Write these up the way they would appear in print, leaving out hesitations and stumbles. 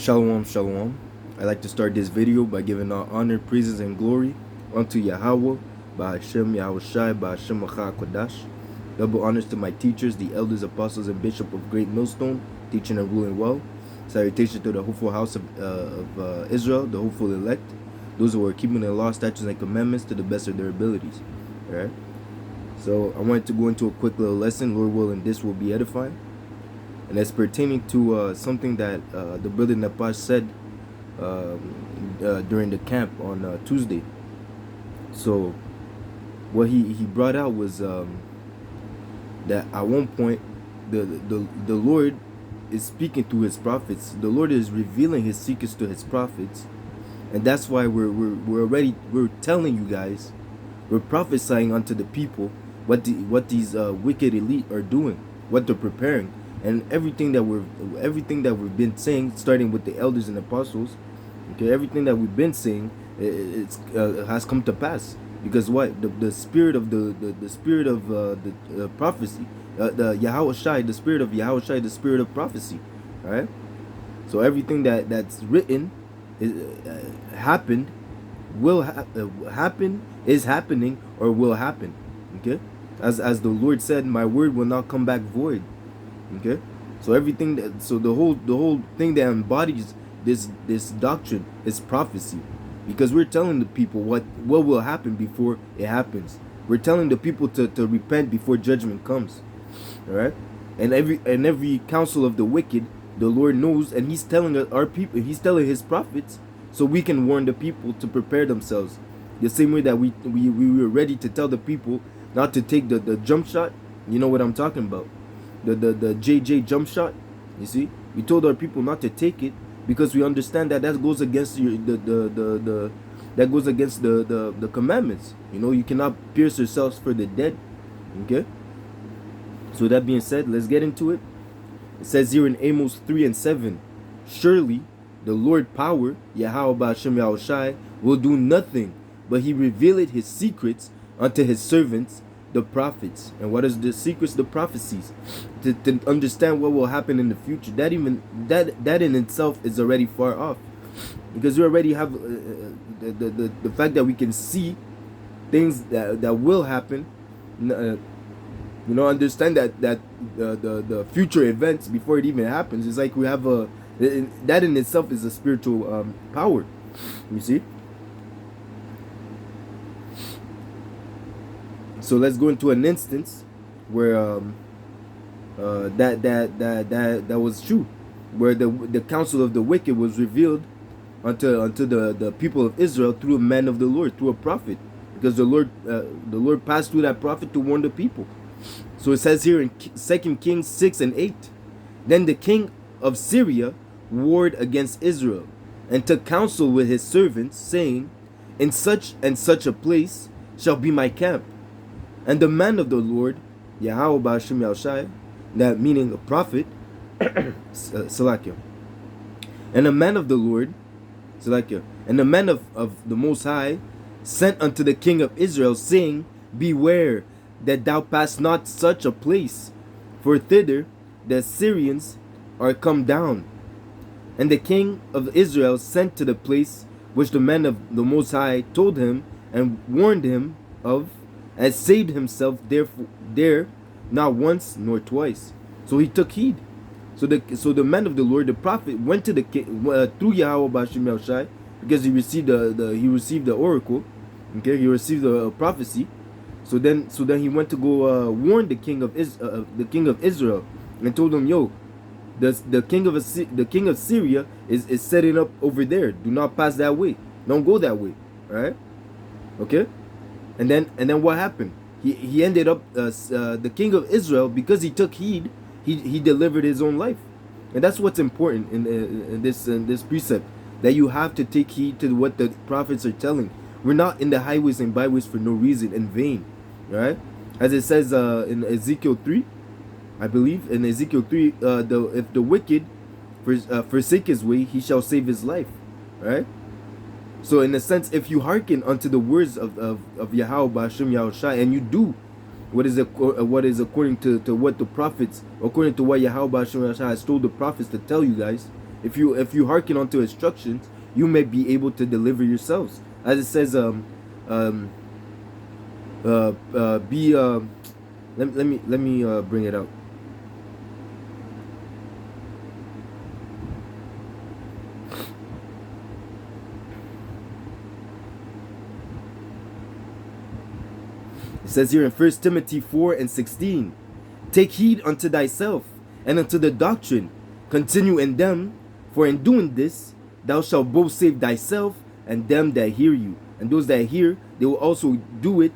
Shalom, shalom. I'd like to start this video by giving all honor, praises, and glory unto Yahweh, by Hashem Yahushai, by Hashem Achah Kodash. Double honors to my teachers, the elders, apostles, and bishop of Great Millstone, teaching and ruling well. Salutation to the hopeful house of Israel, the hopeful elect, those who are keeping the law, statutes, and commandments to the best of their abilities. All right. So I wanted to go into a quick little lesson. Lord willing, this will be edifying. And it's pertaining to something that the brother Napash said during the camp on Tuesday. So what he brought out was that at one point the Lord is speaking to his prophets. The Lord is revealing his secrets to his prophets, and that's why we're telling you guys, we're prophesying unto the people what these wicked elite are doing, what they're preparing. And everything that we've been saying, starting with the elders and apostles, okay, everything that we've been saying, it's has come to pass. Because what the spirit of the spirit of the prophecy, the Yahushai, the spirit of Yahushai, the spirit of prophecy, all right. So everything that's written happened, will happen, is happening, or will happen. Okay, as the Lord said, my word will not come back void. Okay, so everything the whole thing that embodies this doctrine is prophecy, because we're telling the people what will happen before it happens. We're telling the people to repent before judgment comes. All right, and every counsel of the wicked, the Lord knows, and He's telling our people, He's telling His prophets, so we can warn the people to prepare themselves. The same way that we were ready to tell the people not to take the jump shot. You know what I'm talking about. The JJ jump shot. You see, we told our people not to take it because we understand that goes against the commandments. You know, you cannot pierce yourselves for the dead. Okay. So that being said, let's get into it. It says here in Amos 3:7, surely the Lord power, Yahweh Hashem Yahushai, will do nothing, but He revealeth His secrets unto His servants, the prophets. And what is the secrets? The prophecies, to understand what will happen in the future. That in itself is already far off, because we already have the fact that we can see things that will happen. You know, understand that the future events before it even happens. It's like we have that in itself is a spiritual power. You see. So let's go into an instance where that was true, where the counsel of the wicked was revealed unto the people of Israel through a man of the Lord, through a prophet, because the Lord passed through that prophet to warn the people. So it says here in 2 Kings 6:8, then the king of Syria warred against Israel and took counsel with his servants, saying, in such and such a place shall be my camp. And the man of the Lord, Yahweh Hashem Yahushai, that meaning a prophet, Salakia. And the man of the Lord, Salakia, and the man of the Most High sent unto the king of Israel, saying, beware that thou pass not such a place, for thither the Assyrians are come down. And the king of Israel sent to the place which the man of the Most High told him and warned him of, and saved himself there not once nor twice. So he took heed. So the man of the Lord, the prophet, went to the king through Yahweh Hashem Yahushai, because he received the oracle. Okay, he received the prophecy. So then he went to go warn the king of Israel, and told him, yo, the king of Syria is setting up over there. Do not pass that way. Don't go that way. All right. Okay. And then what happened? He ended up the king of Israel, because he took heed. He delivered his own life, and that's what's important in this precept, that you have to take heed to what the prophets are telling. We're not in the highways and byways for no reason, in vain, right? As it says in Ezekiel 3, I believe in Ezekiel 3, if the wicked forsake his way, he shall save his life, right? So in a sense, if you hearken unto the words of Yahweh Hashem Yahushai, and you do what is according to what the prophets, according to what Yahweh Hashem Yahushai has told the prophets to tell you guys, If you hearken unto instructions, you may be able to deliver yourselves. As it says, be let me bring it out. It says here in 1 Timothy 4:16, take heed unto thyself and unto the doctrine, continue in them, for in doing this thou shalt both save thyself and them that hear you. And those that hear, they will also do it.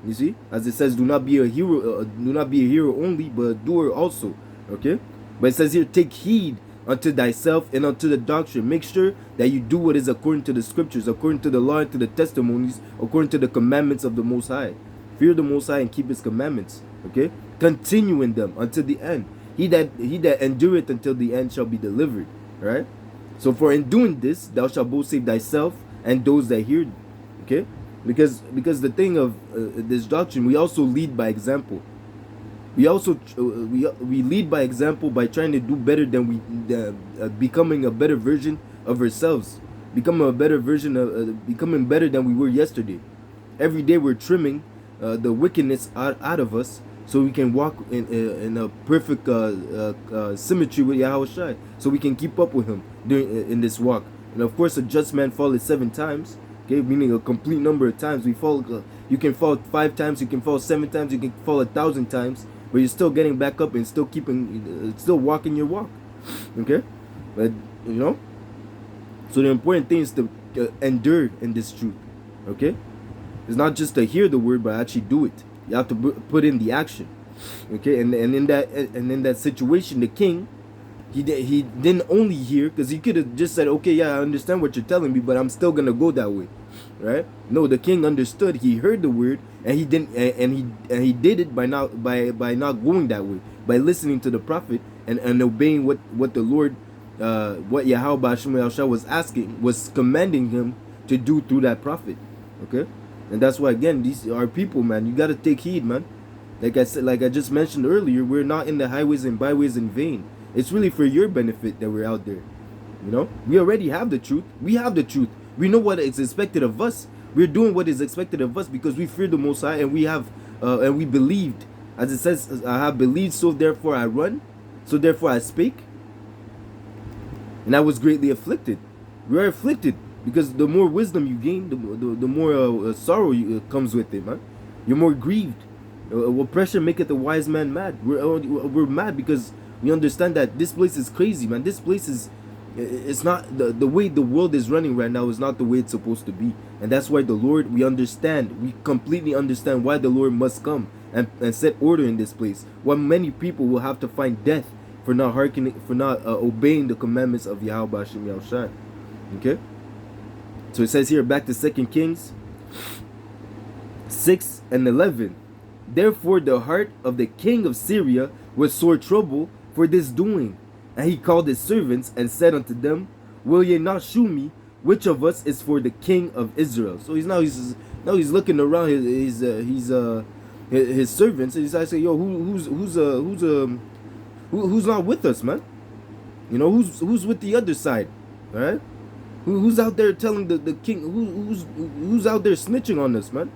You see, as it says, do not be a hero only, but a doer also. Okay, but it says here, take heed unto thyself and unto the doctrine. Make sure that you do what is according to the scriptures, according to the law and to the testimonies, according to the commandments of the Most High. Fear the Most High and keep His commandments. Okay, continue in them until the end. He that endureth until the end shall be delivered. Right. So for in doing this, thou shalt both save thyself and those that hear. Okay, because the thing of this doctrine, we also lead by example. We also we lead by example by trying to do better than becoming a better version of ourselves, becoming a better version of becoming better than we were yesterday. Every day we're trimming the wickedness out of us, so we can walk in a perfect symmetry with Yahushua, so we can keep up with Him in this walk. And of course, a just man falleth 7 times. Okay, meaning a complete number of times. We fall. You can fall 5 times. You can fall 7 times. You can fall 1,000 times. But you're still getting back up and still still walking your walk. Okay, but so the important thing is to endure in this truth. Okay, it's not just to hear the word, but actually do it. You have to put in the action. Okay, and in that situation, the king, he didn't only hear, because he could have just said, okay, yeah, I understand what you're telling me, but I'm still gonna go that way, right? No, the king understood. He heard the word, and he didn't, and he did it by not going that way, by listening to the prophet and obeying what the Lord, what Yahweh was commanding him to do through that prophet. Okay, and that's why, again, these are people, man. You got to take heed, man. Like I said, like I just mentioned earlier, we're not in the highways and byways in vain. It's really for your benefit that we're out there. We already have the truth. We have the truth. We know what is expected of us. We're doing what is expected of us because we fear the Most High, and we believed. As it says, I have believed, so therefore I run, so therefore I spake, and I was greatly afflicted. We are afflicted because the more wisdom you gain, the more sorrow comes with it, man. You're more grieved. Oppression maketh a wise man mad. We're mad because we understand that this place is crazy, man. This place it's not the way the world is running right now is not the way it's supposed to be. And that's why the Lord, we completely understand why the Lord must come and set order in this place. Why many people will have to find death for not obeying the commandments of Yahweh Hashem Yahushua. Okay? So it says here, back to 2 Kings 6:11. Therefore the heart of the king of Syria was sore troubled for this doing. And he called his servants and said unto them, will ye not shew me which of us is for the king of Israel? So he's looking around his servants, and he's saying, yo, who's not with us, man? Who's with the other side, all right? Who's out there telling the king? Who's out there snitching on us, man?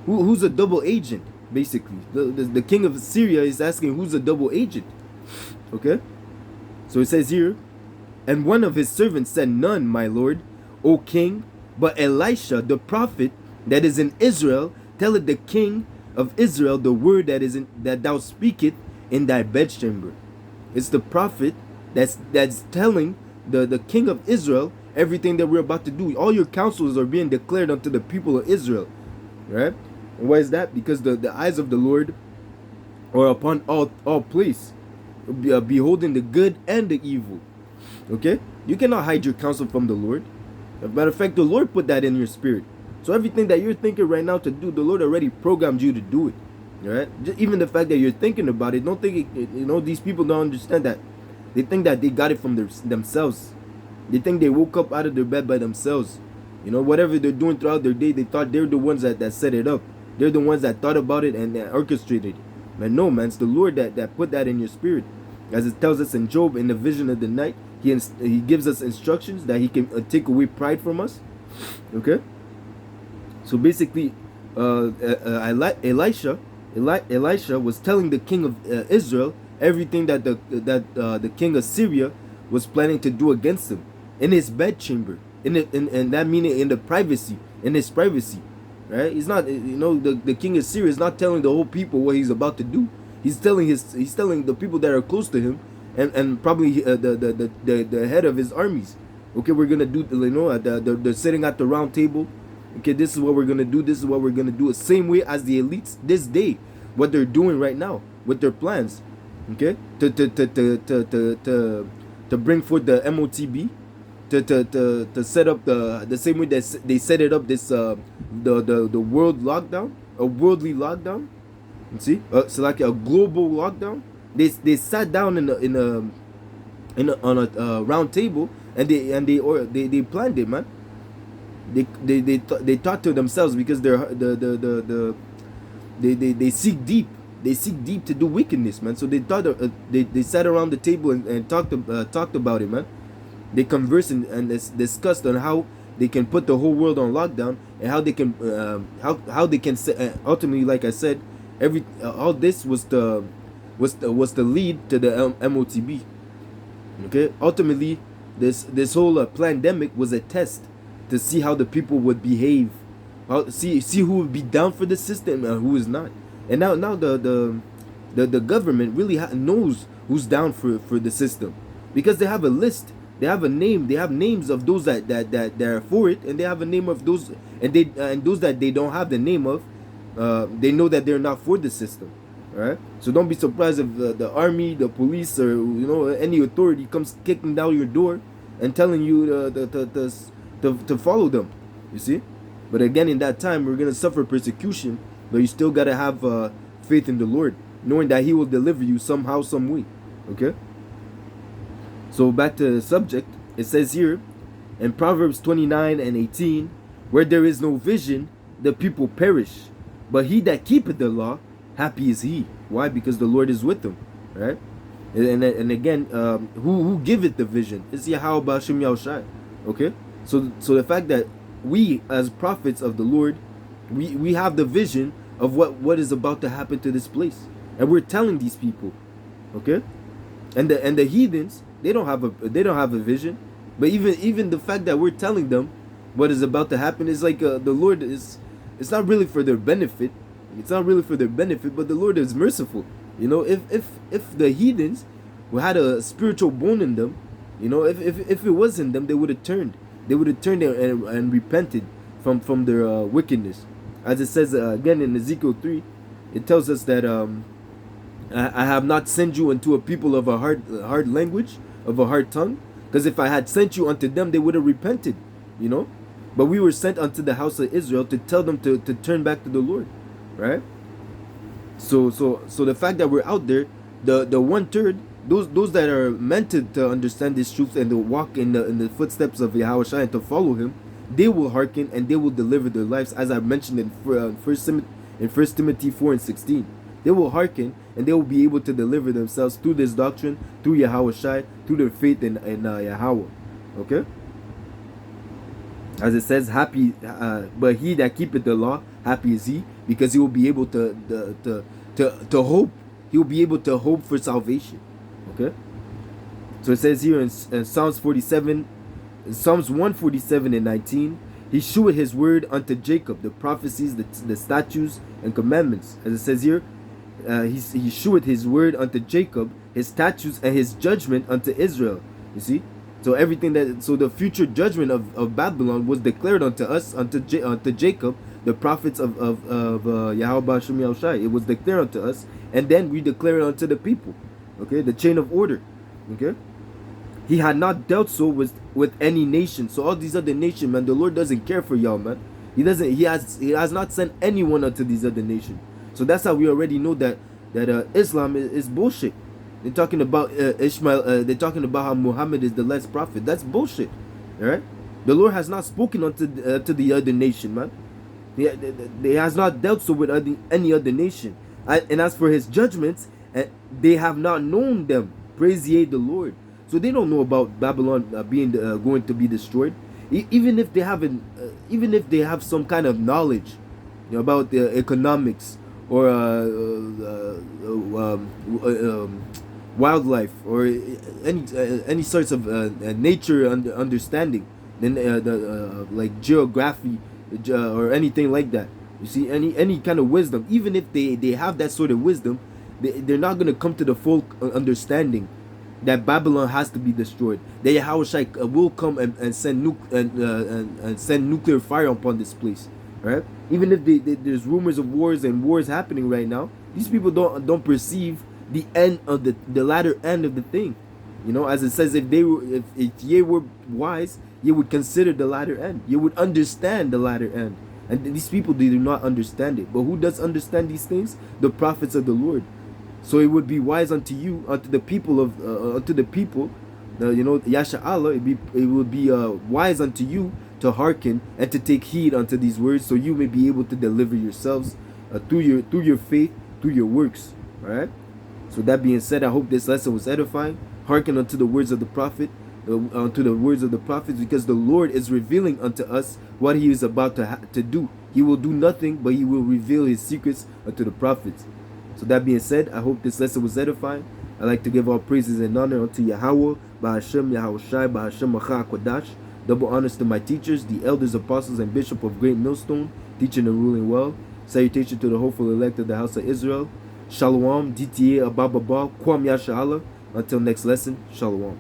Who's a double agent, basically? The king of Syria is asking who's a double agent. Okay, so it says here, and one of his servants said, none, my lord, O king, but Elisha the prophet that is in Israel telleth the king of Israel the word that thou speakest in thy bedchamber. It's the prophet that's telling the king of Israel everything that we're about to do. All your counsels are being declared unto the people of Israel, right? And why is that? Because the eyes of the Lord are upon all place, beholding the good and the evil. Okay, you cannot hide your counsel from the Lord. As a matter of fact, the Lord put that in your spirit. So everything that you're thinking right now to do, the Lord already programmed you to do it. All right, just even the fact that you're thinking about it, don't think these people don't understand that. They think that they got it from themselves. They think they woke up out of their bed by themselves. Whatever they're doing throughout their day, they thought they're the ones that set it up. They're the ones that thought about it and orchestrated it. Man, no, man, it's the Lord that put that in your spirit. As it tells us in Job, in the vision of the night, He gives us instructions that he can take away pride from us. Okay. So basically, Elisha was telling the king of Israel everything that the king of Syria was planning to do against him in his bedchamber, in that meaning in the privacy, in his privacy, right? He's not, the king of Syria is not telling the whole people what he's about to do. He's telling the people that are close to him, and probably the head of his armies. Okay, we're gonna do, they're sitting at the round table. Okay, this is what we're gonna do. This is what we're gonna do. The same way as the elites this day, what they're doing right now with their plans. Okay, to bring forth the MOTB, to set up the same way that they set it up, this the world lockdown, a worldly lockdown. You see, so like a global lockdown. They sat down on a round table, and they planned it, man. They thought to themselves, because they seek deep. They seek deep to do wickedness, man. So they thought they sat around the table and talked about it, man. They conversed and discussed on how they can put the whole world on lockdown, and how they can ultimately, like I said, all this was the lead to the MOTB. Okay, ultimately, this whole pandemic was a test to see how the people would behave, see who would be down for the system and who is not. And now the government really knows who's down for the system, because they have a list, they have a name, they have names of those that are for it, and they have a name of those, and those that they don't have the name of, they know that they're not for the system. All right, so don't be surprised if the army, the police, or any authority comes kicking down your door and telling you to follow them. You see, but again, in that time, we're gonna suffer persecution, but you still gotta have faith in the Lord, knowing that He will deliver you somehow, some way. Okay. So back to the subject, it says here in Proverbs 29:18, where there is no vision, the people perish, but he that keepeth the law, happy is he. Why? Because the Lord is with him, right? And again, who giveth the vision? It's Yahweh B'Shem Yahushai. Okay, so the fact that we as prophets of the Lord, we have the vision of what is about to happen to this place, and we're telling these people. Okay, and the heathens, they don't have a vision, but even the fact that we're telling them what is about to happen is like the Lord is. It's not really for their benefit. It's not really for their benefit, but the Lord is merciful. If the heathens who had a spiritual bone in them, if it was in them, they would have turned. They would have turned and repented from their wickedness. As it says again in Ezekiel 3, it tells us that I have not sent you unto a people of a hard language, of a hard tongue. Because if I had sent you unto them, they would have repented. But we were sent unto the house of Israel to tell them to turn back to the Lord, right? So the fact that we're out there, the 1/3, those that are meant to understand this truth and to walk in the footsteps of Yahushua and to follow Him, they will hearken and they will deliver their lives, as I mentioned in First Timothy 4:16. They will hearken and they will be able to deliver themselves through this doctrine, through Yahushua, through their faith in Yahweh. Okay. As it says, happy, but he that keepeth the law, happy is he, because he will be able to hope. He will be able to hope for salvation. Okay. So it says here in Psalms 147:19, he sheweth his word unto Jacob, the prophecies, the statutes, and commandments. As it says here, he sheweth his word unto Jacob, his statutes and his judgment unto Israel. You see. So the future judgment of Babylon was declared unto us, unto Jacob, the prophets of Yahweh B'Shem Yahushai. It was declared unto us, and then we declare it unto the people. Okay, the chain of order. Okay, he had not dealt so with any nation. So all these other nations, man, the Lord doesn't care for y'all, man. He doesn't. He has not sent anyone unto these other nations. So that's how we already know that Islam is bullshit. They're talking about Ishmael. They're talking about how Muhammad is the last prophet. That's bullshit. All right. The Lord has not spoken unto to the other nation, man. He has not dealt so with any other nation. And as for His judgments, they have not known them. Praise ye the Lord. So they don't know about Babylon being going to be destroyed. Even if they haven't, even if they have some kind of knowledge, about the economics or wildlife or any sorts of nature understanding, then like geography or anything like that. You see, any kind of wisdom, even if they have that sort of wisdom, they're not going to come to the full understanding that Babylon has to be destroyed. That Yahushua will come and send and send nuclear fire upon this place, right? Even if there's rumors of wars and wars happening right now, these people don't perceive the end of the latter end of the thing. As it says, if ye were wise, you would consider the latter end. You would understand the latter end. And these people, they do not understand it. But who does understand these things? The prophets of the Lord. So it would be wise unto you, unto the people Yasha Allah. It would be wise unto you to hearken and to take heed unto these words, so you may be able to deliver yourselves through your faith, through your works. All right. So that being said, I hope this lesson was edifying. Hearken unto the words of the prophet, unto the words of the prophets, because the Lord is revealing unto us what He is about to do. He will do nothing, but He will reveal His secrets unto the prophets. So that being said, I hope this lesson was edifying. I'd like to give all praises and honor unto Yahweh, Bahashem, Yahushai, Bahashem, Macha, Kodash. Double honors to my teachers, the elders, apostles, and bishop of Great Millstone, teaching and ruling well. Salutation to the hopeful elect of the house of Israel. Shalom, DTA, Abababa, Kwam Yasha Allah. Until next lesson, Shalom.